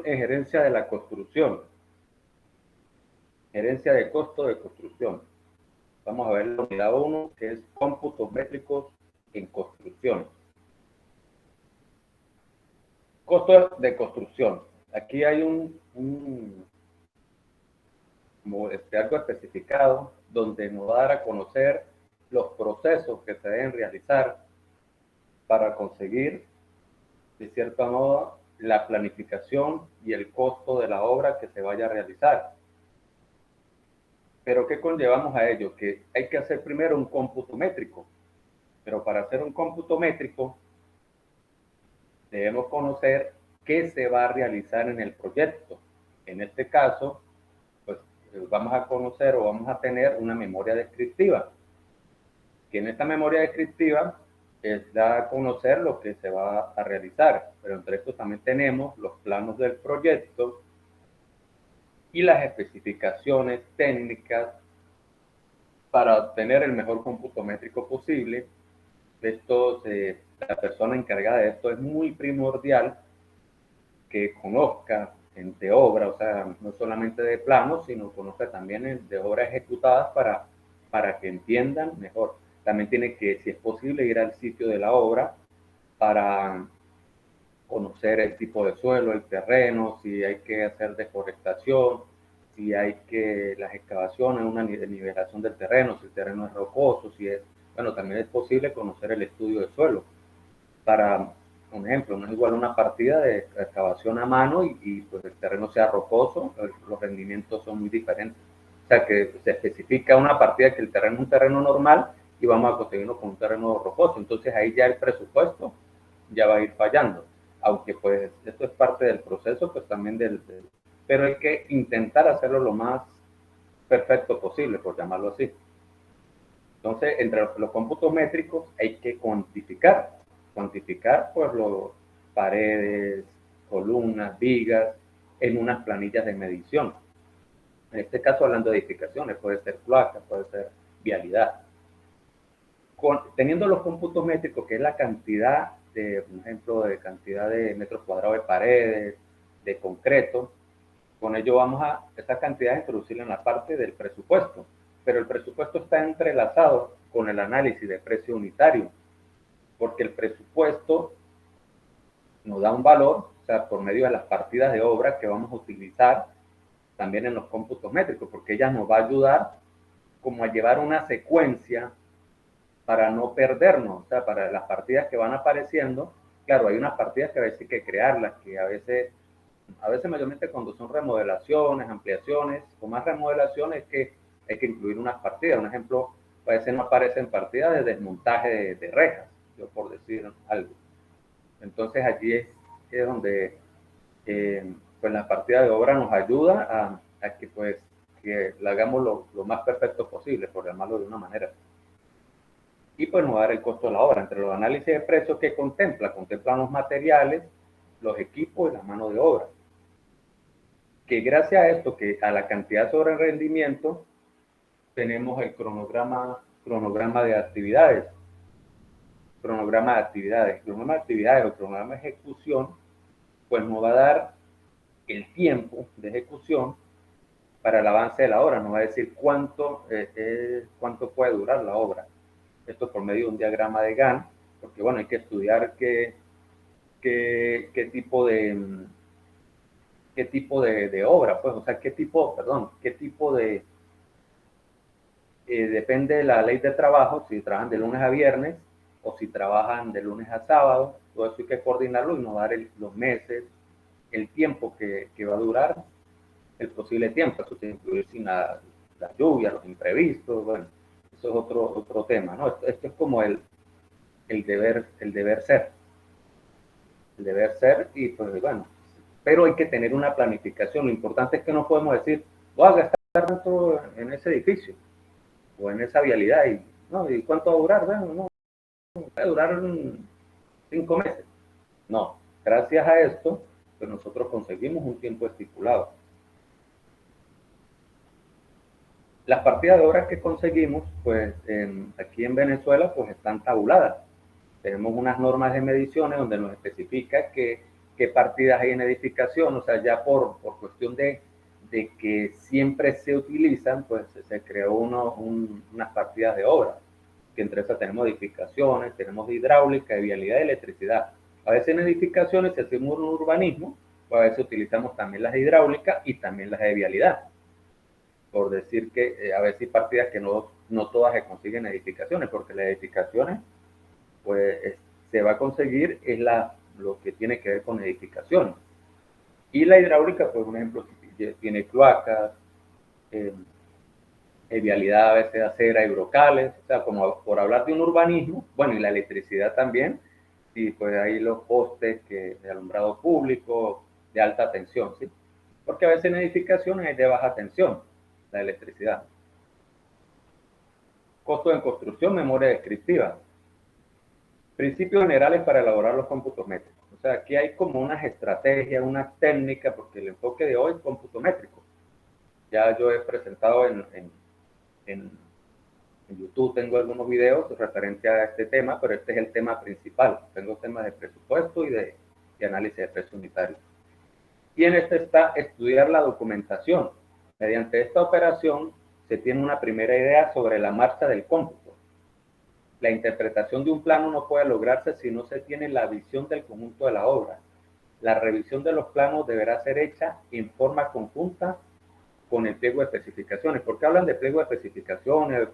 es gerencia de la construcción, gerencia de costo de construcción. Vamos a ver la unidad 1, que es cómputos métricos en construcción. Costo de construcción. Aquí hay algo especificado donde nos va a dar a conocer los procesos que se deben realizar para conseguir, de cierta modo, la planificación y el costo de la obra que se vaya a realizar. Pero ¿qué conllevamos a ello? Que hay que hacer primero un cómputo métrico. Pero para hacer un cómputo métrico, debemos conocer qué se va a realizar en el proyecto. En este caso, pues vamos a conocer o vamos a tener una memoria descriptiva. Que en esta memoria descriptiva da a conocer lo que se va a realizar. Pero entre estos también tenemos los planos del proyecto y las especificaciones técnicas para obtener el mejor cómputo métrico posible. La persona encargada de esto es muy primordial que conozca de obra, o sea, no solamente de planos, sino conozca también de obras ejecutadas para que entiendan mejor. También tiene que, si es posible, ir al sitio de la obra para conocer el tipo de suelo, el terreno, si hay que hacer deforestación, si hay que las excavaciones, una nivelación del terreno, si el terreno es rocoso, si es, bueno, también es posible conocer el estudio de suelo. Para un ejemplo, no es igual una partida de excavación a mano y pues el terreno sea rocoso, los rendimientos son muy diferentes. O sea que se especifica una partida que el terreno es un terreno normal y vamos a conseguirlo con un terreno rocoso. Entonces ahí ya el presupuesto ya va a ir fallando. Aunque pues esto es parte del proceso, pues también pero hay que intentar hacerlo lo más perfecto posible, por llamarlo así. Entonces, entre los cómputos métricos hay que cuantificar pues los paredes, columnas, vigas, en unas planillas de medición. En este caso, hablando de edificaciones, puede ser cloaca, puede ser vialidad. Teniendo los cómputos métricos, que es la cantidad por ejemplo, de cantidad de metros cuadrados de paredes, de concreto, con ello vamos a esta cantidad introducirla en la parte del presupuesto. Pero el presupuesto está entrelazado con el análisis de precio unitario, porque el presupuesto nos da un valor, o sea, por medio de las partidas de obra que vamos a utilizar también en los cómputos métricos, porque ella nos va a ayudar como a llevar una secuencia para no perdernos, o sea, para las partidas que van apareciendo. Claro, hay unas partidas que a veces hay que crearlas, que a veces mayormente cuando son remodelaciones, ampliaciones, o más remodelaciones, que hay que incluir unas partidas. Un ejemplo, a veces no aparecen partidas de desmontaje de rejas, yo por decir algo. Entonces allí es donde pues la partida de obra nos ayuda a que pues que la hagamos lo más perfecto posible, por llamarlo de una manera. Y pues nos va a dar el costo de la obra. Entre los análisis de precios que contemplan los materiales, los equipos y la mano de obra. Que gracias a esto, que a la cantidad sobre el rendimiento, tenemos el cronograma de actividades. Cronograma de actividades o cronograma de ejecución, pues nos va a dar el tiempo de ejecución para el avance de la obra. Nos va a decir cuánto puede durar la obra. Esto por medio de un diagrama de Gantt, porque bueno, hay que estudiar qué tipo de obra, pues, o sea, qué tipo de, depende de la ley de trabajo, si trabajan de lunes a viernes o si trabajan de lunes a sábado, todo eso hay que coordinarlo y nos dar los meses, el tiempo que va a durar, el posible tiempo, eso tiene que incluir sin la lluvia, los imprevistos, bueno, eso es otro tema, ¿no? Esto es como el deber ser. El deber ser y pues bueno, pero hay que tener una planificación. Lo importante es que no podemos decir, voy a gastar tanto en ese edificio o en esa vialidad y, ¿no? ¿Y cuánto va a durar? Bueno, no, va a durar 5 meses. No, gracias a esto, pues nosotros conseguimos un tiempo estipulado. Las partidas de obras que conseguimos, pues aquí en Venezuela, pues están tabuladas. Tenemos unas normas de mediciones donde nos especifica que qué partidas hay en edificación, o sea, ya por cuestión de que siempre se utilizan, pues se creó unas partidas de obra, que entre esas tenemos edificaciones, tenemos hidráulica, vialidad y electricidad. A veces en edificaciones, si hacemos un urbanismo, pues a veces utilizamos también las hidráulicas y también las de vialidad. Por decir que a veces hay partidas que no todas se consiguen edificaciones, porque las edificaciones, pues se va a conseguir es lo que tiene que ver con edificaciones. Y la hidráulica, pues, por ejemplo, tiene cloacas, vialidad a veces acera y brocales, o sea, como por hablar de un urbanismo, bueno, y la electricidad también, y pues ahí los postes de alumbrado público, de alta tensión, ¿sí? Porque a veces en edificaciones es de baja tensión, la electricidad. Costo en construcción, memoria descriptiva. Principios generales para elaborar los cómputos métricos. O sea, aquí hay como unas estrategias, unas técnicas, porque el enfoque de hoy es cómputo métrico. Ya yo he presentado en YouTube, tengo algunos videos referentes a este tema, pero este es el tema principal. Tengo temas de presupuesto y de análisis de precio unitario. Y en este está estudiar la documentación. Mediante esta operación se tiene una primera idea sobre la marcha del cómputo. La interpretación de un plano no puede lograrse si no se tiene la visión del conjunto de la obra. La revisión de los planos deberá ser hecha en forma conjunta con el pliego de especificaciones. ¿Por qué hablan de pliego de especificaciones?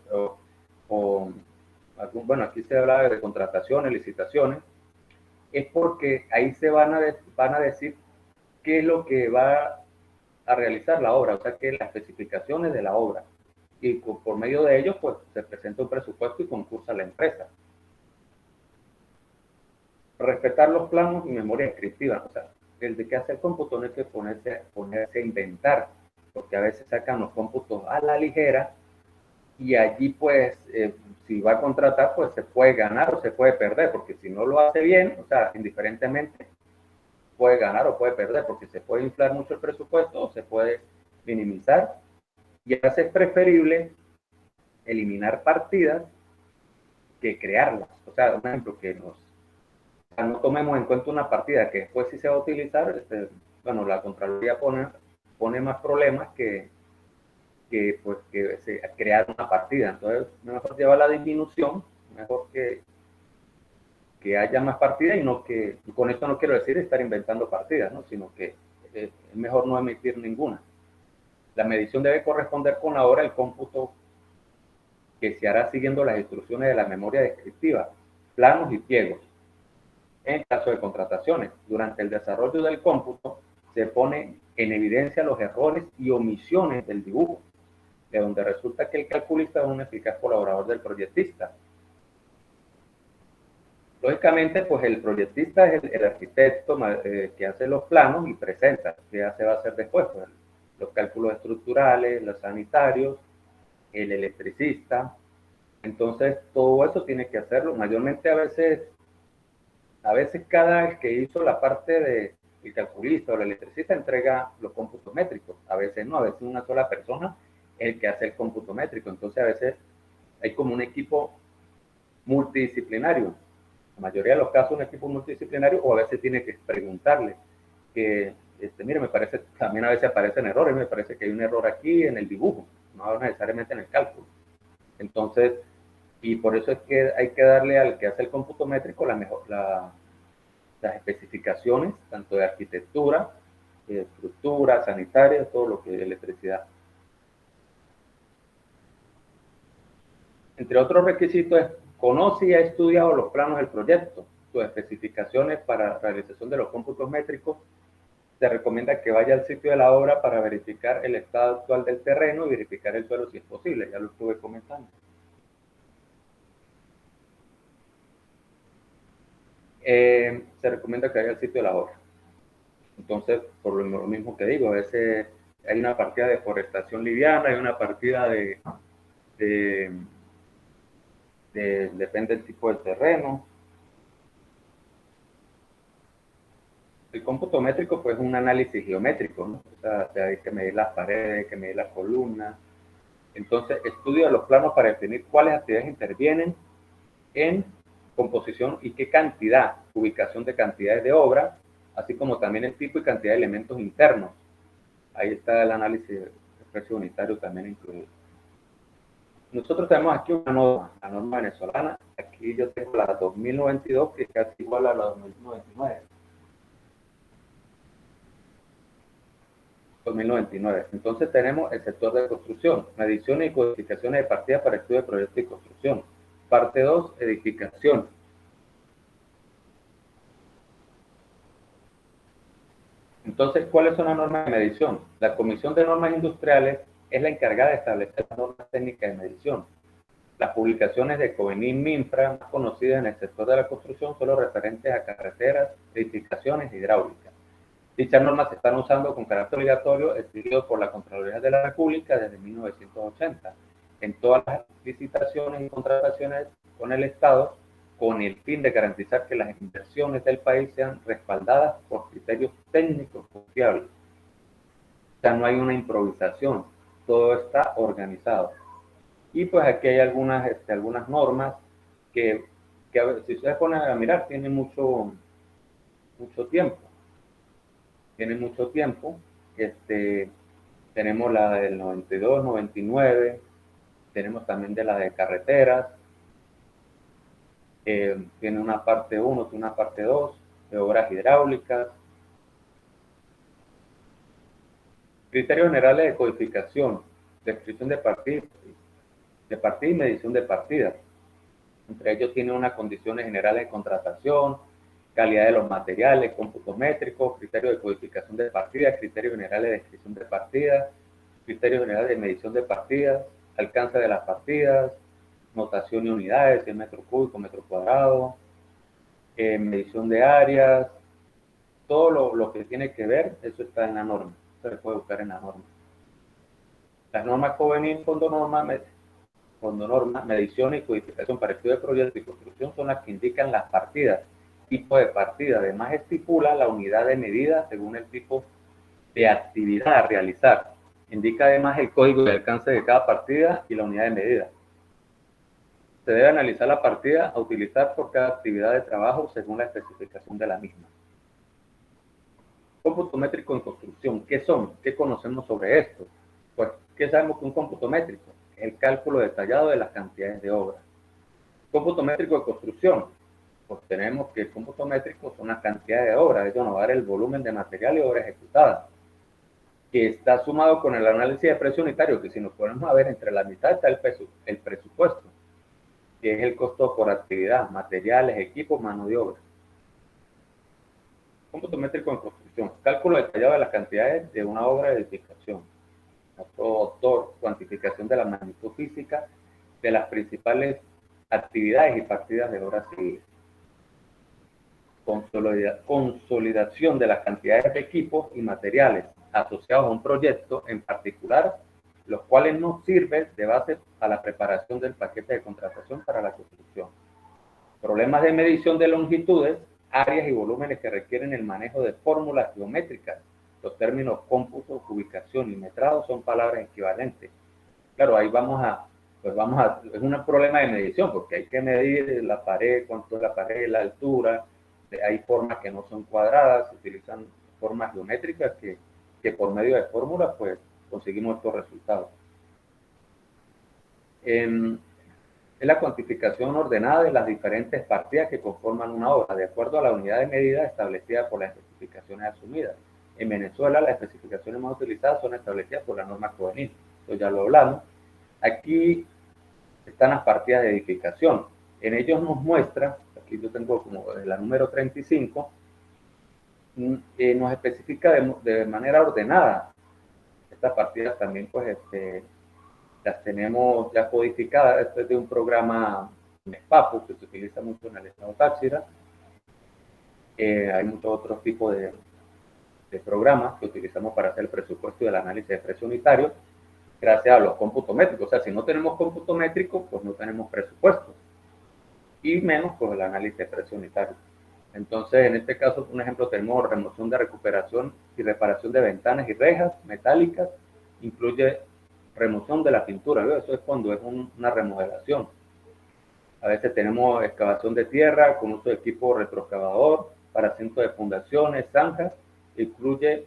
Bueno, aquí se habla de contrataciones, licitaciones. Es porque ahí se van a decir qué es lo que va a realizar la obra, o sea, que las especificaciones de la obra. Y por medio de ello, pues, se presenta un presupuesto y concursa la empresa. Respetar los planos y memoria descriptiva, o sea, el de que hace el cómputo no hay que ponerse a inventar, porque a veces sacan los cómputos a la ligera y allí, pues, si va a contratar, pues se puede ganar o se puede perder, porque si no lo hace bien, o sea, indiferentemente, puede ganar o puede perder, porque se puede inflar mucho el presupuesto o se puede minimizar. Y a veces es preferible eliminar partidas que crearlas. O sea, un ejemplo, que no tomemos en cuenta una partida que después sí se va a utilizar, bueno, la Contraloría pone más problemas que crear una partida. Entonces, mejor llevar la disminución, mejor que haya más partidas y con esto no quiero decir estar inventando partidas, ¿no? Sino que es mejor no emitir ninguna. La medición debe corresponder con la hora del cómputo que se hará siguiendo las instrucciones de la memoria descriptiva, planos y pliegos. En caso de contrataciones, durante el desarrollo del cómputo se pone en evidencia los errores y omisiones del dibujo, de donde resulta que el calculista es un eficaz colaborador del proyectista. Lógicamente, pues el proyectista es el arquitecto que hace los planos y presenta. ¿Qué se va a hacer después? Pues, los cálculos estructurales, los sanitarios, el electricista. Entonces, todo eso tiene que hacerlo. Mayormente a veces cada que hizo la parte del calculista o el electricista entrega los cómputos métricos. A veces no, a veces una sola persona es el que hace el cómputo métrico. Entonces, a veces hay como un equipo multidisciplinario. La mayoría de los casos un equipo multidisciplinario, o a veces tiene que preguntarle que, mire, me parece, también a veces aparecen errores, me parece que hay un error aquí en el dibujo, no necesariamente en el cálculo. Entonces, y por eso es que hay que darle al que hace el cómputo métrico las especificaciones, tanto de arquitectura, de estructura, sanitaria, todo lo que es electricidad. Entre otros requisitos es: conoce y ha estudiado los planos del proyecto, sus especificaciones para realización de los cómputos métricos. Se recomienda que vaya al sitio de la obra para verificar el estado actual del terreno y verificar el suelo si es posible, ya lo estuve comentando. Se recomienda que vaya al sitio de la obra. Entonces, por lo mismo que digo, a veces hay una partida de forestación liviana, hay una partida depende del tipo de terreno. El cómputo métrico, pues, es un análisis geométrico, ¿no? O sea, hay que medir las paredes, hay que medir las columnas. Entonces, estudia los planos para definir cuáles actividades intervienen en composición y qué cantidad, ubicación de cantidades de obra, así como también el tipo y cantidad de elementos internos. Ahí está el análisis de precio unitario también incluido. Nosotros tenemos aquí una norma, la norma venezolana. Aquí yo tengo la 2092, que es casi igual a la 2099. 2099. Entonces tenemos el sector de construcción, mediciones y codificaciones de partidas para estudio de proyectos y construcción. Parte 2, edificación. Entonces, ¿cuáles son las normas de medición? La Comisión de Normas Industriales es la encargada de establecer las normas técnicas de medición. Las publicaciones de Covenim Minfra, más conocidas en el sector de la construcción, son los referentes a carreteras, edificaciones e hidráulicas. Dichas normas se están usando con carácter obligatorio, exigido por la Contraloría de la República desde 1980, en todas las licitaciones y contrataciones con el Estado, con el fin de garantizar que las inversiones del país sean respaldadas por criterios técnicos confiables. O sea, no hay una improvisación, todo está organizado. Y pues aquí hay algunas normas que a ver, si ustedes ponen a mirar, tienen mucho tiempo. Tienen mucho tiempo. Tenemos la del 92, 99, tenemos también de la de carreteras, tiene una parte 1, tiene una parte 2, de obras hidráulicas. Criterios generales de codificación, descripción de partida y medición de partida. Entre ellos tiene unas condiciones generales de contratación, calidad de los materiales, cómputo métrico, criterios de codificación de partidas, criterios generales de descripción de partidas, criterios generales de medición de partidas, alcance de las partidas, notación y unidades, 100 metros cúbicos, metro cuadrado, medición de áreas, todo lo que tiene que ver, eso está en la norma, se puede buscar en la norma. Las normas Covenim, fondo norma, medición y codificación para estudio de proyectos y construcción son las que indican las partidas, tipo de partida. Además estipula la unidad de medida según el tipo de actividad a realizar. Indica además el código de alcance de cada partida y la unidad de medida. Se debe analizar la partida a utilizar por cada actividad de trabajo según la especificación de la misma. Cómputo métrico en construcción. ¿Qué son? ¿Qué conocemos sobre esto? Pues, ¿qué sabemos que un cómputo métrico? Es el cálculo detallado de las cantidades de obra. Cómputo métrico de construcción. Pues tenemos que el cómputo métrico son las cantidades de obra, ello nos va a dar el volumen de material y obra ejecutada, que está sumado con el análisis de precio unitario, que si nos ponemos a ver, entre la mitad está el presupuesto, que es el costo por actividad, materiales, equipos, mano de obra. Cómputo métrico en construcción, cálculo detallado de las cantidades de una obra de edificación. Otro, cuantificación de la magnitud física de las principales actividades y partidas de obras civiles. Consolidación de las cantidades de equipos y materiales asociados a un proyecto en particular, los cuales nos sirven de base a la preparación del paquete de contratación para la construcción. Problemas de medición de longitudes, áreas y volúmenes que requieren el manejo de fórmulas geométricas. Los términos cómputo, ubicación y metrado son palabras equivalentes. Claro, ahí es un problema de medición, porque hay que medir la pared, cuánto es la pared, la altura. Hay formas que no son cuadradas, se utilizan formas geométricas que por medio de fórmulas pues conseguimos estos resultados. Es la cuantificación ordenada de las diferentes partidas que conforman una obra, de acuerdo a la unidad de medida establecida por las especificaciones asumidas. En Venezuela las especificaciones más utilizadas son establecidas por la norma Covenim, esto ya lo hablamos. Aquí están las partidas de edificación. En ellos nos muestra, aquí yo tengo como la número 35, nos especifica de manera ordenada. Estas partidas también pues las tenemos ya codificadas. Esto es de un programa MESPAPU que se utiliza mucho en el estado Táchira. Hay muchos otros tipos de programas que utilizamos para hacer el presupuesto y el análisis de precio unitario, gracias a los cómputos métricos. O sea, si no tenemos cómputo métrico, pues no tenemos presupuesto. Y menos pues el análisis de precio unitario. Entonces, en este caso, un ejemplo, tenemos remoción de recuperación y reparación de ventanas y rejas metálicas. Incluye remoción de la pintura, ¿verdad? Eso es cuando es una remodelación. A veces tenemos excavación de tierra con uso de equipo retroexcavador, para cientos de fundaciones, zanjas, incluye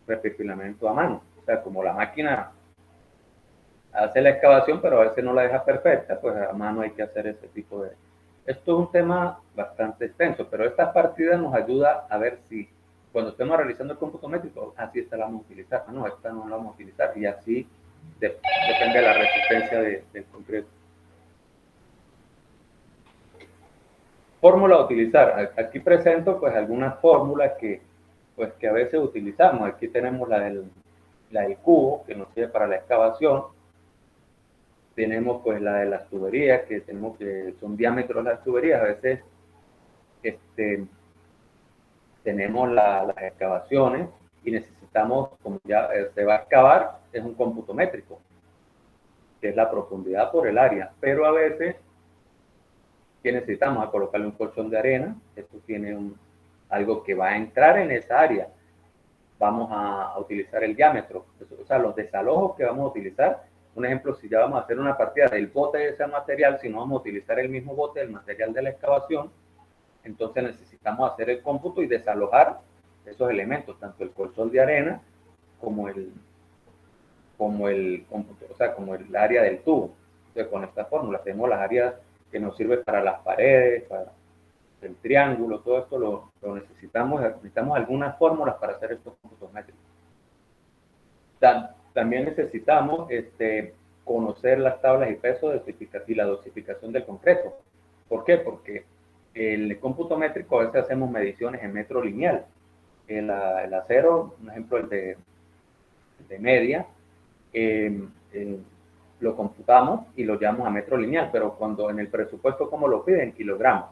reperfilamiento a mano. O sea, como la máquina hace la excavación, pero a veces no la deja perfecta, pues a mano hay que hacer ese tipo de... Esto es un tema bastante extenso, pero esta partida nos ayuda a ver si cuando estemos realizando el cómputo métrico, así esta la vamos a utilizar, no, esta no la vamos a utilizar, y así depende de la resistencia del concreto. Fórmula a utilizar. Aquí presento pues algunas fórmulas pues, que a veces utilizamos. Aquí tenemos la del cubo, que nos sirve para la excavación. Tenemos pues la de las tuberías, que tenemos que son diámetros de las tuberías. A veces tenemos las excavaciones y necesitamos, como ya se va a excavar, es un cómputo métrico, que es la profundidad por el área. Pero a veces, ¿qué necesitamos? A colocarle un colchón de arena. Esto tiene algo que va a entrar en esa área. Vamos a utilizar el diámetro. O sea, los desalojos que vamos a utilizar. Un ejemplo, si ya vamos a hacer una partida del bote de ese material, si no vamos a utilizar el mismo bote, el material de la excavación, entonces necesitamos hacer el cómputo y desalojar esos elementos, tanto el colchón de arena como el cómputo, o sea, como el área del tubo. Entonces, con esta fórmula tenemos las áreas que nos sirven para las paredes, para el triángulo, todo esto lo necesitamos algunas fórmulas para hacer estos cómputos métricos. También necesitamos conocer las tablas y pesos y la dosificación del concreto. ¿Por qué? Porque el cómputo métrico a veces hacemos mediciones en metro lineal. El acero, un ejemplo, el de media, lo computamos y lo llevamos a metro lineal, pero cuando en el presupuesto, como lo piden, kilogramos.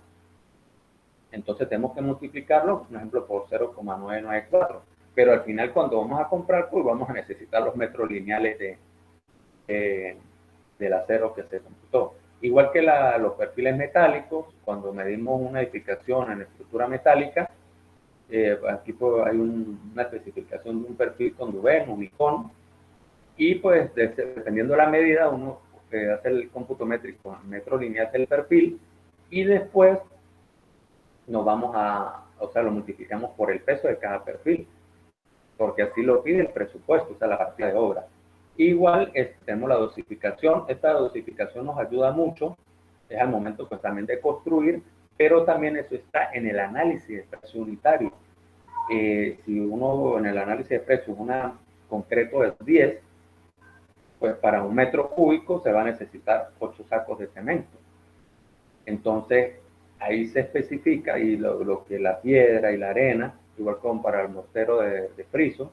Entonces tenemos que multiplicarlo, por ejemplo, por 0,994. Pero al final, cuando vamos a comprar, pues vamos a necesitar los metros lineales del acero que se computó. Igual que los perfiles metálicos, cuando medimos una edificación en estructura metálica, aquí pues, hay una especificación de un perfil con Dubén, un icón, y pues dependiendo de la medida, uno hace el cómputo métrico, metro lineal del perfil, y después nos vamos o sea, lo multiplicamos por el peso de cada perfil, porque así lo pide el presupuesto, o sea, la partida de obra. Igual tenemos la dosificación. Esta dosificación nos ayuda mucho, es al momento pues también de construir, pero también eso está en el análisis de precio unitario. Si uno en el análisis de precio un concreto de 10, pues para un metro cúbico se va a necesitar 8 sacos de cemento. Entonces, ahí se especifica y lo que la piedra y la arena, igual como para el mortero de friso.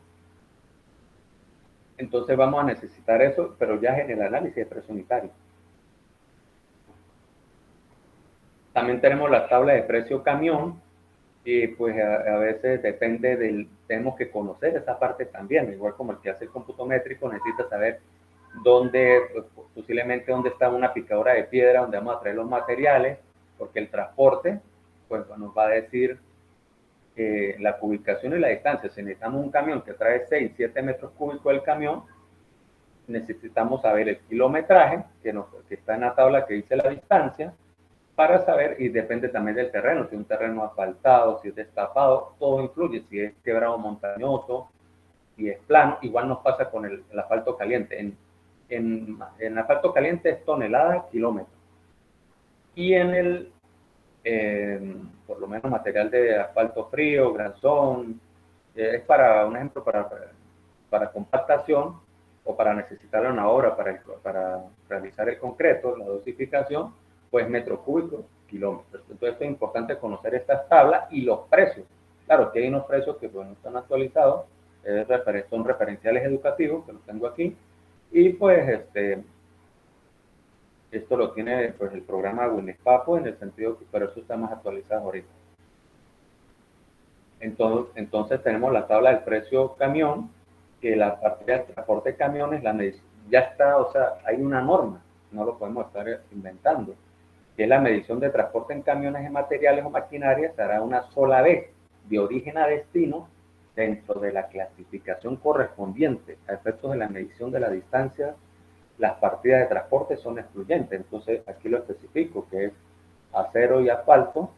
Entonces vamos a necesitar eso, pero ya en el análisis de precio unitario. También tenemos la tabla de precio camión, y pues a veces tenemos que conocer esa parte también, igual como el que hace el cómputo métrico necesita saber dónde, pues, posiblemente dónde está una picadora de piedra, donde vamos a traer los materiales, porque el transporte pues nos va a decir la ubicación y la distancia. Si necesitamos un camión que trae 6, 7 metros cúbicos del camión, necesitamos saber el kilometraje que está en la tabla que dice la distancia, para saber, y depende también del terreno, si es un terreno asfaltado, si es destapado, todo influye, si es quebrado montañoso, si es plano. Igual nos pasa con el asfalto caliente. En asfalto caliente es tonelada, kilómetro. Y por lo menos material de asfalto frío, granzón, es para un ejemplo para compactación o para necesitar una obra para realizar el concreto, la dosificación, pues metro cúbico, kilómetros. Entonces es importante conocer estas tablas y los precios. Claro que hay unos precios que pues, no están actualizados, son referenciales educativos, que los tengo aquí, y pues esto lo tiene pues, el programa WINESPAPO, en el sentido que, pero eso está más actualizado ahorita. Entonces tenemos la tabla del precio camión, que la parte del transporte de camiones ya está, o sea, hay una norma, no lo podemos estar inventando, que es la medición de transporte en camiones de materiales o maquinaria. Se hará una sola vez, de origen a destino, dentro de la clasificación correspondiente. A efectos de la medición de la distancia, las partidas de transporte son excluyentes. Entonces aquí lo especifico, que es acero y asfalto,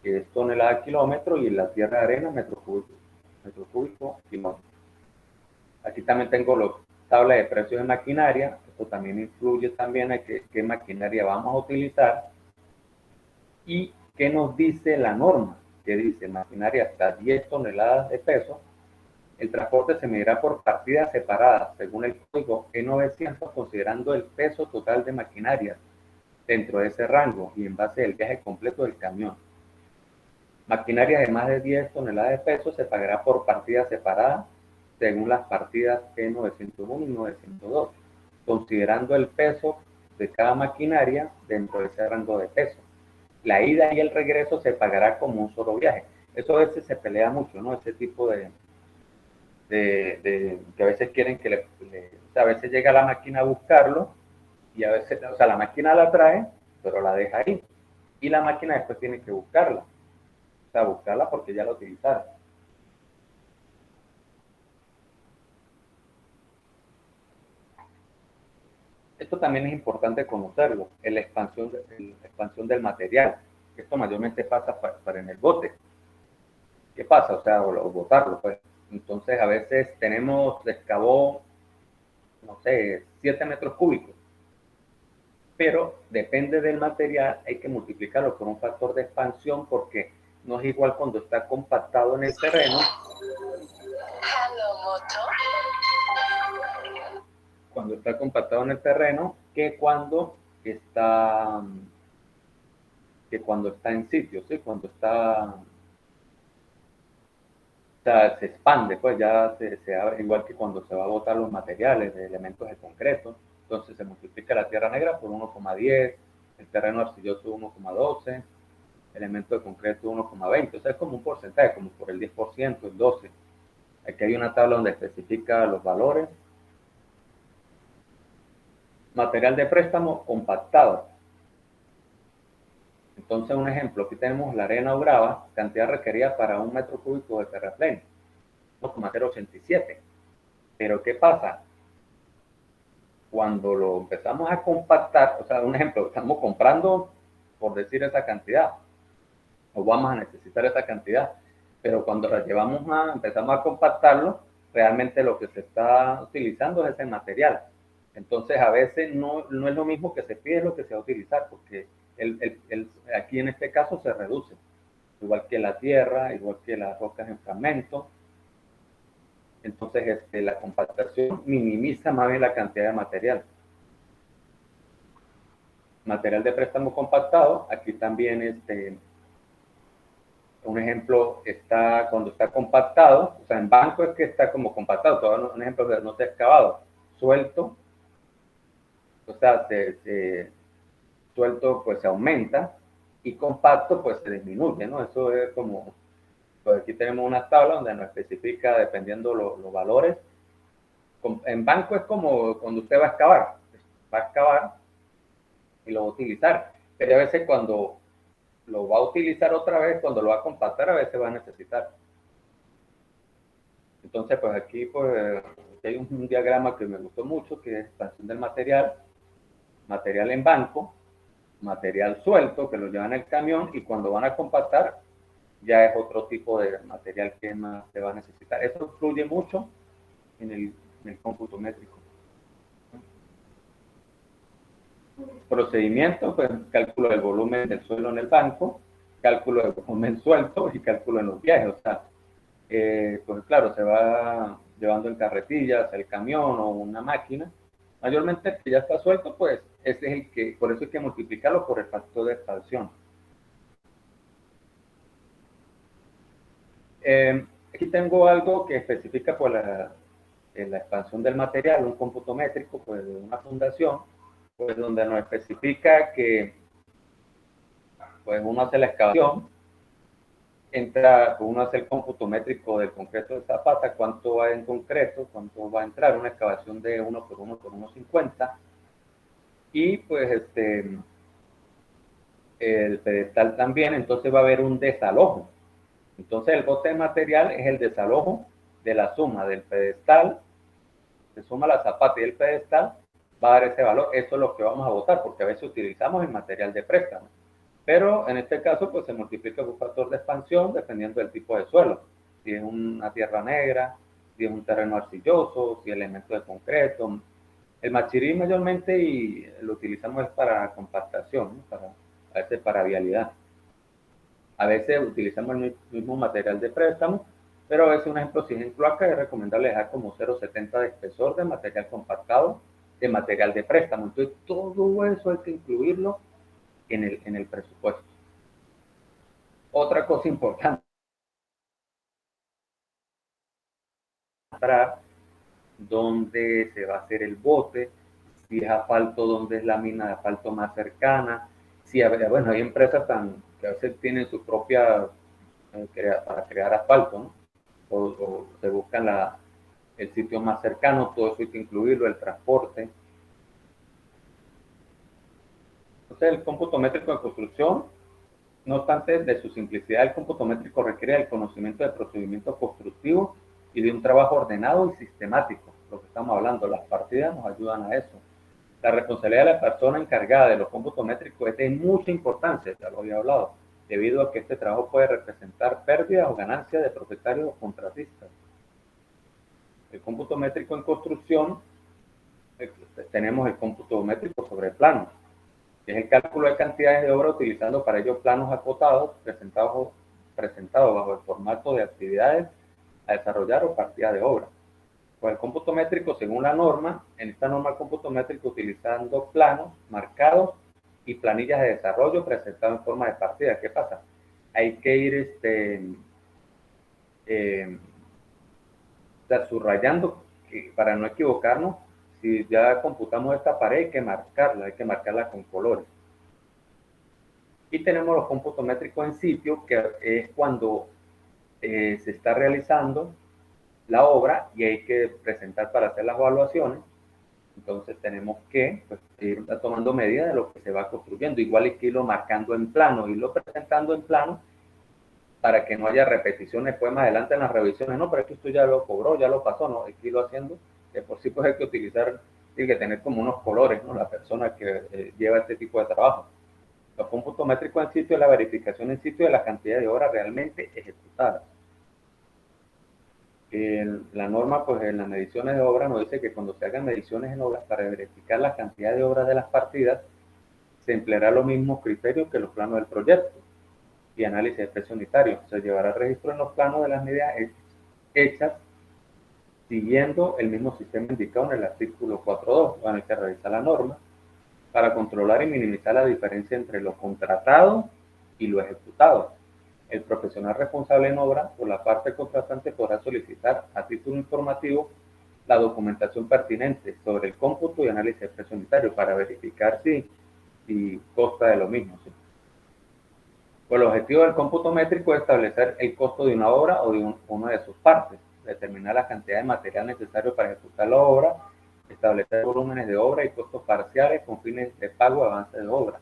que es tonelada kilómetro, y la tierra de arena metro cúbico kilómetro. Aquí también tengo la tabla de precios de maquinaria. Esto también influye también a qué maquinaria vamos a utilizar y qué nos dice la norma, que dice maquinaria hasta 10 toneladas de peso. El transporte se medirá por partidas separadas según el código E900, considerando el peso total de maquinaria dentro de ese rango y en base del viaje completo del camión. Maquinaria de más de 10 toneladas de peso se pagará por partidas separadas según las partidas E901 y 902, considerando el peso de cada maquinaria dentro de ese rango de peso. La ida y el regreso se pagará como un solo viaje. Eso a veces se pelea mucho, ¿no? Ese tipo que a veces quieren que o sea, a veces llega la máquina a buscarlo y a veces, o sea, la máquina la trae, pero la deja ahí. Y la máquina después tiene que buscarla. O sea, buscarla porque ya la utilizaron. Esto también es importante conocerlo, la expansión del material. Esto mayormente pasa para en el bote. ¿Qué pasa? O sea, o botarlo, pues. Entonces, a veces tenemos, excavó, no sé, 7 metros cúbicos, pero depende del material, hay que multiplicarlo por un factor de expansión porque no es igual cuando está compactado en el terreno. Cuando está compactado en el terreno está que cuando está en sitio, ¿sí? Cuando está, o sea, se expande, pues ya se abre, igual que cuando se va a botar los materiales de elementos de concreto. Entonces se multiplica la tierra negra por 1,10, el terreno arcilloso 1,12, elemento de concreto 1,20. O sea, es como un porcentaje, como por el 10%, el 12%. Aquí hay una tabla donde especifica los valores. Material de préstamo compactado. Entonces, un ejemplo, aquí tenemos la arena o grava, cantidad requerida para un metro cúbico de terraplén, 1,087. Pero, ¿qué pasa? Cuando lo empezamos a compactar, o sea, un ejemplo, estamos comprando, por decir esa cantidad, o vamos a necesitar esa cantidad, pero cuando la empezamos a compactarlo, realmente lo que se está utilizando es ese material. Entonces, a veces no es lo mismo que se pide, es lo que se va a utilizar, porque aquí en este caso se reduce, igual que la tierra, igual que las rocas en fragmento. Entonces, la compactación minimiza más bien la cantidad de material. Material de préstamo compactado, aquí también un ejemplo está cuando está compactado, o sea, en banco es que está como compactado, todo un ejemplo de no está excavado, suelto, o sea, suelto pues se aumenta y compacto pues se disminuye, ¿no? Eso es como, pues aquí tenemos una tabla donde nos especifica dependiendo los valores. En banco es como cuando usted va a excavar y lo va a utilizar, pero a veces cuando lo va a utilizar otra vez, cuando lo va a compactar, a veces va a necesitar. Entonces, pues aquí pues, hay un diagrama que me gustó mucho, que es expansión del material, material en banco, material suelto, que lo llevan en el camión, y cuando van a compactar, ya es otro tipo de material que más se va a necesitar. Eso influye mucho en el cómputo métrico. Procedimiento, pues cálculo del volumen del suelo en el banco, cálculo del volumen suelto y cálculo en los viajes. O sea, pues claro, se va llevando en carretillas el camión o una máquina. Mayormente el que ya está suelto, pues ese es el que, por eso hay que multiplicarlo por el factor de expansión. Aquí tengo algo que especifica pues, la expansión del material, un cómputo métrico pues, de una fundación, pues donde nos especifica que pues, uno hace la excavación, uno hace el cómputo métrico del concreto de Zapata, cuánto va en concreto, cuánto va a entrar, una excavación de 1 por 1 por 1,50, y pues el pedestal también, entonces va a haber un desalojo. Entonces el bote de material es el desalojo de la suma del pedestal, se suma la zapata y el pedestal, va a dar ese valor. Eso es lo que vamos a botar, porque a veces utilizamos el material de préstamo. Pero en este caso, pues se multiplica por un factor de expansión dependiendo del tipo de suelo. Si es una tierra negra, si es un terreno arcilloso, si elementos de concreto. El machirí mayormente y lo utilizamos para compactación, ¿no? A veces para vialidad. A veces utilizamos el mismo material de préstamo, pero a veces un ejemplo, si es en cloaca, es recomendable dejar como 0,70 de espesor de material compactado, de material de préstamo. Entonces, todo eso hay que incluirlo en el presupuesto. Otra cosa importante para dónde se va a hacer el bote, si es asfalto, dónde es la mina de asfalto más cercana. Si, bueno, hay empresas que a veces tienen su propia para crear asfalto, ¿no? O se buscan el sitio más cercano, todo eso hay que incluirlo, el transporte. Entonces, el cómputo métrico de construcción, no obstante, de su simplicidad, el cómputo métrico requiere el conocimiento de procedimientos constructivos y de un trabajo ordenado y sistemático. Lo que estamos hablando, las partidas nos ayudan a eso. La responsabilidad de la persona encargada de los cómputos métricos es de mucha importancia, ya lo había hablado, debido a que este trabajo puede representar pérdidas o ganancias de propietarios o contratistas. El cómputo métrico en construcción, tenemos el cómputo métrico sobre planos, que es el cálculo de cantidades de obra utilizando para ello planos acotados presentados bajo el formato de actividades a desarrollar o partidas de obra. Pues el cómputo métrico, según la norma, en esta norma el cómputo métrico utilizando planos marcados y planillas de desarrollo presentados en forma de partida. ¿Qué pasa? Hay que ir eh, subrayando para no equivocarnos. Si ya computamos esta pared, hay que marcarla con colores. Y tenemos los cómputos métricos en sitio, que es cuando se está realizando la obra y hay que presentar para hacer las evaluaciones. Entonces tenemos que pues, ir tomando medidas de lo que se va construyendo. Igual hay que irlo marcando en plano, irlo presentando en plano para que no haya repeticiones después más adelante en las revisiones. No, pero es que esto ya lo cobró, ya lo pasó, no, hay que irlo haciendo. De por sí pues hay que utilizar, hay que tener como unos colores, ¿no? La persona que lleva este tipo de trabajo. Los cómputos métricos en sitio es la verificación en sitio de la cantidad de horas realmente ejecutadas. La norma, pues en las mediciones de obra nos dice que cuando se hagan mediciones en obras para verificar la cantidad de obras de las partidas, se empleará los mismos criterios que los planos del proyecto y análisis de presión unitario. Se llevará registro en los planos de las medidas hechas siguiendo el mismo sistema indicado en el artículo 4.2. Van a que revisar la norma para controlar y minimizar la diferencia entre lo contratado y lo ejecutado. El profesional responsable en obra o la parte contratante podrá solicitar a título informativo la documentación pertinente sobre el cómputo y análisis de presión unitario para verificar si consta de lo mismo. ¿Sí? Pues el objetivo del cómputo métrico es establecer el costo de una obra o de una de sus partes, determinar la cantidad de material necesario para ejecutar la obra, establecer volúmenes de obra y costos parciales con fines de pago o avance de obra.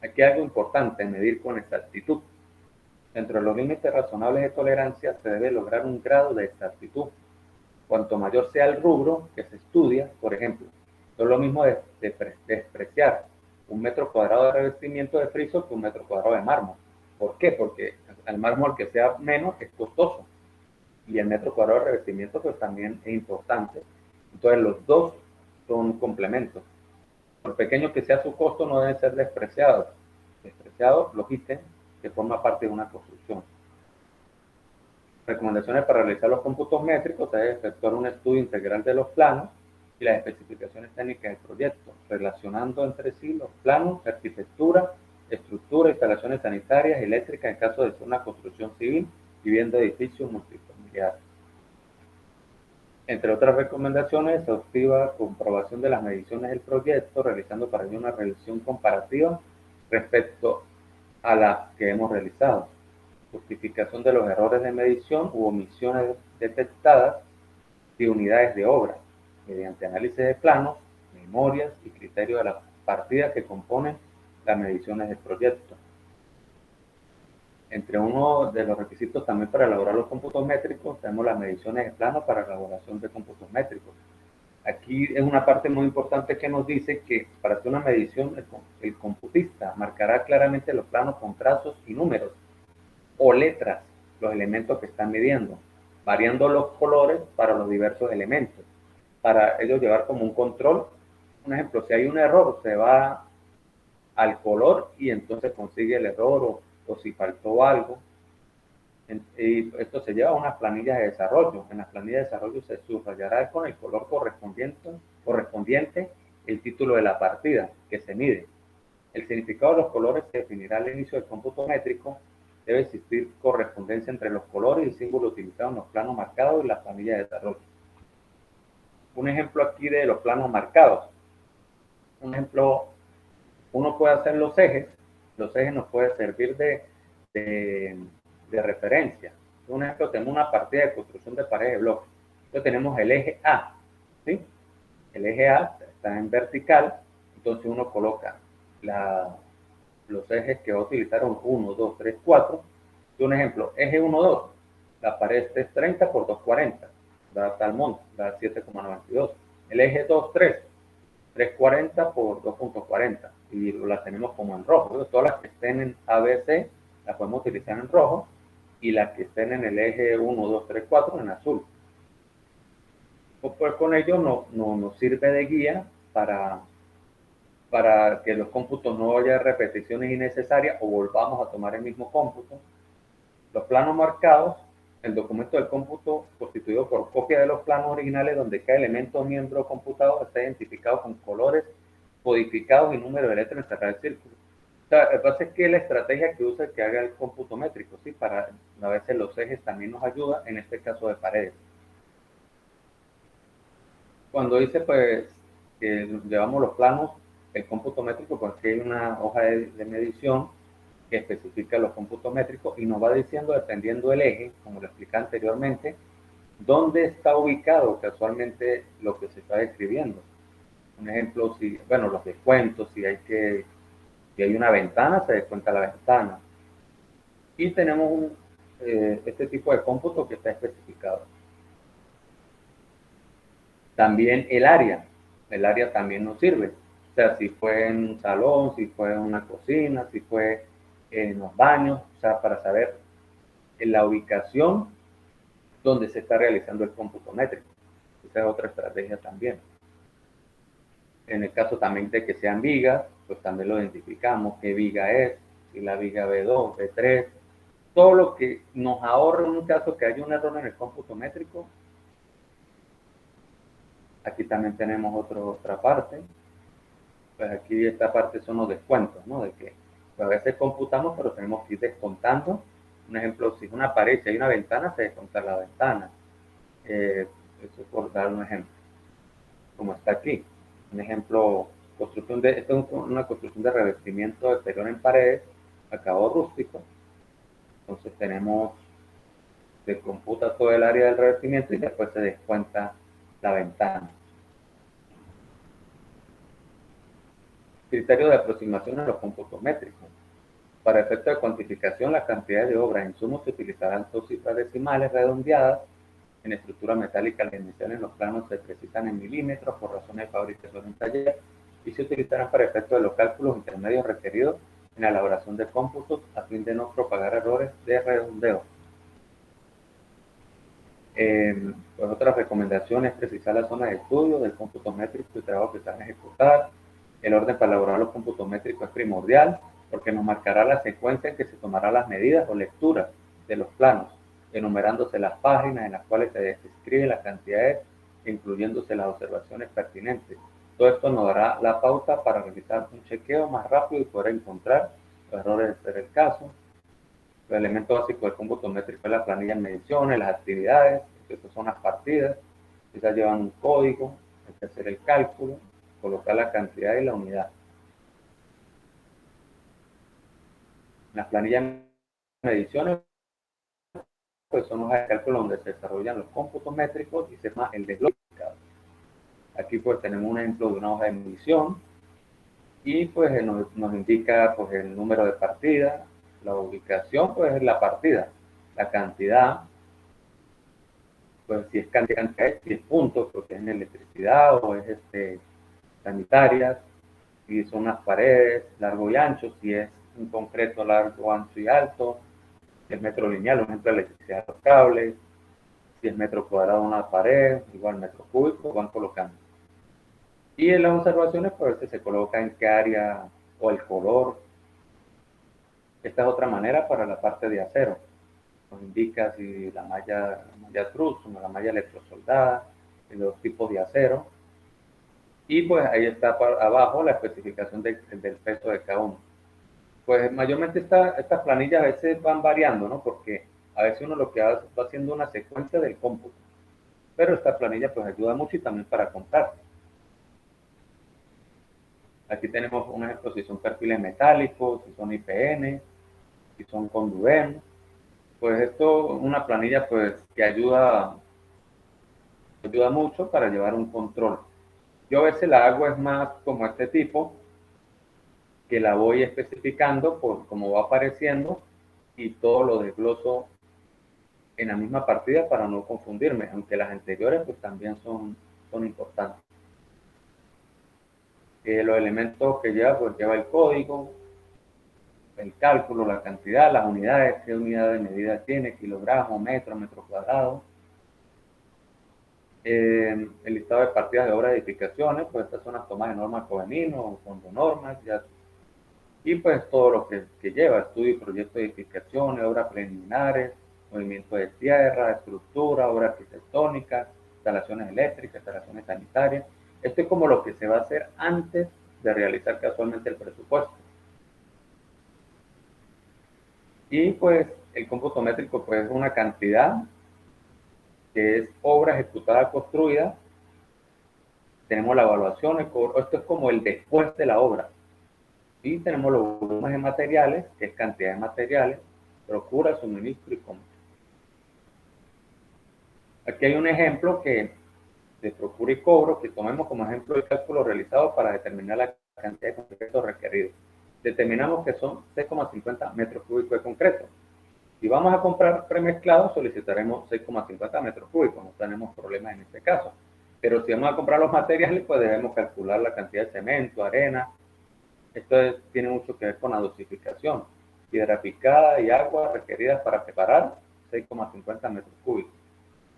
Aquí hay algo importante, medir con exactitud. Dentro de los límites razonables de tolerancia se debe lograr un grado de exactitud. Cuanto mayor sea el rubro que se estudia, por ejemplo, no es lo mismo despreciar un metro cuadrado de revestimiento de friso que un metro cuadrado de mármol. ¿Por qué? Porque el mármol que sea menos es costoso y el metro cuadrado de revestimiento pues también es importante. Entonces los dos son complementos. Por pequeño que sea su costo no deben ser despreciados. Despreciados los ítems que forman parte de una construcción. Recomendaciones para realizar los cómputos métricos es efectuar un estudio integral de los planos y las especificaciones técnicas del proyecto, relacionando entre sí los planos, arquitectura, estructura, instalaciones sanitarias, eléctricas en caso de ser una construcción civil, vivienda, edificio multifamiliar. Entre otras recomendaciones, exhaustiva comprobación de las mediciones del proyecto, realizando para ello una revisión comparativa respecto a las que hemos realizado. Justificación de los errores de medición u omisiones detectadas de unidades de obra, mediante análisis de planos, memorias y criterios de las partidas que componen las mediciones del proyecto. Entre uno de los requisitos también para elaborar los cómputos métricos, tenemos las mediciones de plano para elaboración de cómputos métricos. Aquí es una parte muy importante que nos dice que para hacer una medición, el computista marcará claramente los planos con trazos y números o letras, los elementos que están midiendo, variando los colores para los diversos elementos, para ellos llevar como un control. Un ejemplo, si hay un error, se va al color y entonces consigue el error o si faltó algo. Y esto se lleva a unas planillas de desarrollo. En las planillas de desarrollo se subrayará con el color correspondiente el título de la partida que se mide. El significado de los colores se definirá al inicio del cómputo métrico. Debe existir correspondencia entre los colores y símbolos utilizados en los planos marcados y las planillas de desarrollo. Un ejemplo aquí de los planos marcados. Un ejemplo, uno puede hacer los ejes. Los ejes nos pueden servir de referencia. Un ejemplo, tenemos una partida de construcción de paredes de bloques. Entonces tenemos el eje A, ¿sí? El eje A está en vertical, entonces uno coloca los ejes que va a utilizar 1, 2, 3, 4. Y un ejemplo, eje 1, 2, la pared es 30 por 240, da tal monto, da 7,92. El eje 2, 3, 340 por 2.40 y las tenemos como en rojo. Entonces, todas las que estén en ABC las podemos utilizar en rojo y las que estén en el eje 1, 2, 3, 4 en azul. Pues con ello nos sirve de guía para que los cómputos no haya repeticiones innecesarias o volvamos a tomar el mismo cómputo. Los planos marcados, el documento del cómputo constituido por copia de los planos originales donde cada elemento o miembro computado está identificado con colores codificados y número de letras encerradas en círculo. O sea, lo que pasa es que la estrategia que usa es que haga el cómputo métrico, ¿sí? Para a veces los ejes también nos ayuda, en este caso de paredes. Cuando dice pues que llevamos los planos, el cómputo métrico, pues aquí hay una hoja de medición que especifica los cómputos métricos y nos va diciendo, dependiendo del eje, como lo expliqué anteriormente, dónde está ubicado casualmente lo que se está describiendo. Un ejemplo, si, bueno, los descuentos, si hay una ventana, se descuenta la ventana. Y tenemos este tipo de cómputo que está especificado. También el área también nos sirve. O sea, si fue en un salón, si fue en una cocina, si fue en los baños, o sea, para saber en la ubicación donde se está realizando el cómputo métrico. Esa es otra estrategia también. En el caso también de que sean vigas, pues también lo identificamos, qué viga es, si la viga B2, B3, todo lo que nos ahorra en un caso que haya un error en el cómputo métrico. Aquí también tenemos otra parte. Pues aquí esta parte son los descuentos, ¿no? De que pues a veces computamos, pero tenemos que ir descontando. Un ejemplo, si es una pared, si hay una ventana, se desconta la ventana. Eso es por dar un ejemplo. Como está aquí. Un ejemplo, esto es una construcción de revestimiento exterior en paredes, acabado rústico. Entonces se computa todo el área del revestimiento y después se descuenta la ventana. Criterio de aproximación a los cómputos métricos. Para efecto de cuantificación, la cantidad de obra en insumos se utilizarán dos cifras decimales redondeadas. En estructura metálica, las dimensiones en los planos se precisan en milímetros por razones de fabricación en taller y se utilizarán para efecto de los cálculos intermedios requeridos en la elaboración de cómputos a fin de no propagar errores de redondeo. Pues otra recomendación es precisar la zona de estudio del cómputo métrico y trabajo que se van a ejecutar. El orden para elaborar los cómputos métricos es primordial porque nos marcará la secuencia en que se tomarán las medidas o lecturas de los planos, enumerándose las páginas en las cuales se describen las cantidades, incluyéndose las observaciones pertinentes. Todo esto nos dará la pauta para realizar un chequeo más rápido y poder encontrar los errores de ser el caso. Los elementos básicos del cómputo métrico es la planilla de mediciones, las actividades, estas son las partidas, esas llevan un código, hay que hacer el cálculo, colocar la cantidad y la unidad. Las planillas de mediciones pues son hojas de cálculo donde se desarrollan los cómputos métricos y se llama el desglose. Aquí pues tenemos un ejemplo de una hoja de medición y pues nos indica pues el número de partida, la ubicación pues es la partida, la cantidad, pues si es cantidad, si es puntos, porque es en electricidad, seguridad o es sanitarias, si son las paredes largo y ancho, si es un concreto largo, ancho y alto, si es metro lineal, por ejemplo, la electricidad de los cables, si es metro cuadrado una pared, igual metro cúbico, van colocando. Y en las observaciones, pues se coloca en qué área o el color. Esta es otra manera para la parte de acero. Nos indica si la malla cruz o la malla electrosoldada, y los tipos de acero. Y pues ahí está abajo la especificación del peso de cada uno. Pues mayormente estas planillas a veces van variando, ¿no? Porque a veces uno lo que va haciendo una secuencia del cómputo. Pero esta planilla pues ayuda mucho y también para contar. Aquí tenemos un ejemplo si son perfiles metálicos, si son IPN, si son con Duven. Pues esto es una planilla pues que ayuda mucho para llevar un control. Yo a veces la hago es más como este tipo, que la voy especificando por cómo va apareciendo y todo lo desgloso en la misma partida para no confundirme, aunque las anteriores pues también son importantes. Los elementos que lleva, pues lleva el código, el cálculo, la cantidad, las unidades, qué unidad de medida tiene, kilogramo, metro, metro cuadrado. El listado de partidas de obras de edificaciones, pues estas son las tomas de normas Covenino o fondonormas, ya. Y pues todo lo que lleva, estudio y proyecto de edificaciones, obras preliminares, movimiento de tierra, estructura, obra arquitectónica, instalaciones eléctricas, instalaciones sanitarias. Esto es como lo que se va a hacer antes de realizar casualmente el presupuesto. Y pues el cómputo métrico pues es una cantidad que es obra ejecutada, construida. Tenemos la evaluación, esto es como el después de la obra. Y tenemos los volúmenes de materiales, que es cantidad de materiales, procura, suministro y compra. Aquí hay un ejemplo que de procura y cobro, que tomemos como ejemplo el cálculo realizado para determinar la cantidad de concreto requerido. Determinamos que son 6,50 metros cúbicos de concreto. Si vamos a comprar premezclado, solicitaremos 6,50 metros cúbicos, no tenemos problemas en este caso. Pero si vamos a comprar los materiales, pues debemos calcular la cantidad de cemento, arena. Esto tiene mucho que ver con la dosificación. Piedra picada y agua requeridas para preparar 6,50 metros cúbicos.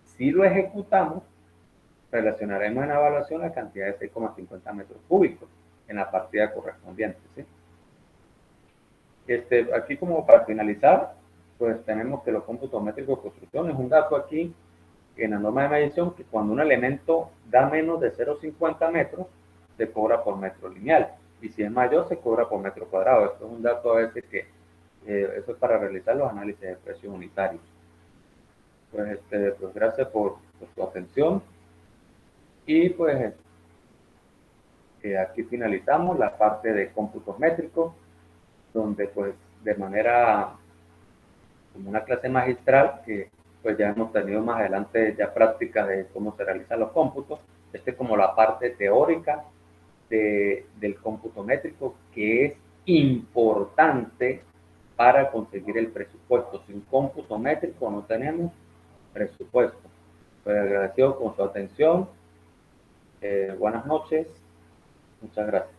Si lo ejecutamos, relacionaremos en la evaluación la cantidad de 6,50 metros cúbicos en la partida correspondiente, ¿sí? Aquí como para finalizar, pues tenemos que los cómputos métricos de construcción es un dato aquí en la norma de medición que cuando un elemento da menos de 0,50 metros, se cobra por metro lineal. Y si es mayor, se cobra por metro cuadrado. Esto es un dato a veces que eso es para realizar los análisis de precios unitarios. Pues, pues gracias por su atención. Y pues aquí finalizamos la parte de cómputos métricos, donde pues de manera como una clase magistral que pues ya hemos tenido más adelante ya prácticas de cómo se realizan los cómputos. Es como la parte teórica del cómputo métrico, que es importante para conseguir el presupuesto. Sin cómputo métrico no tenemos presupuesto. Pues agradecido con su atención. Buenas noches. Muchas gracias.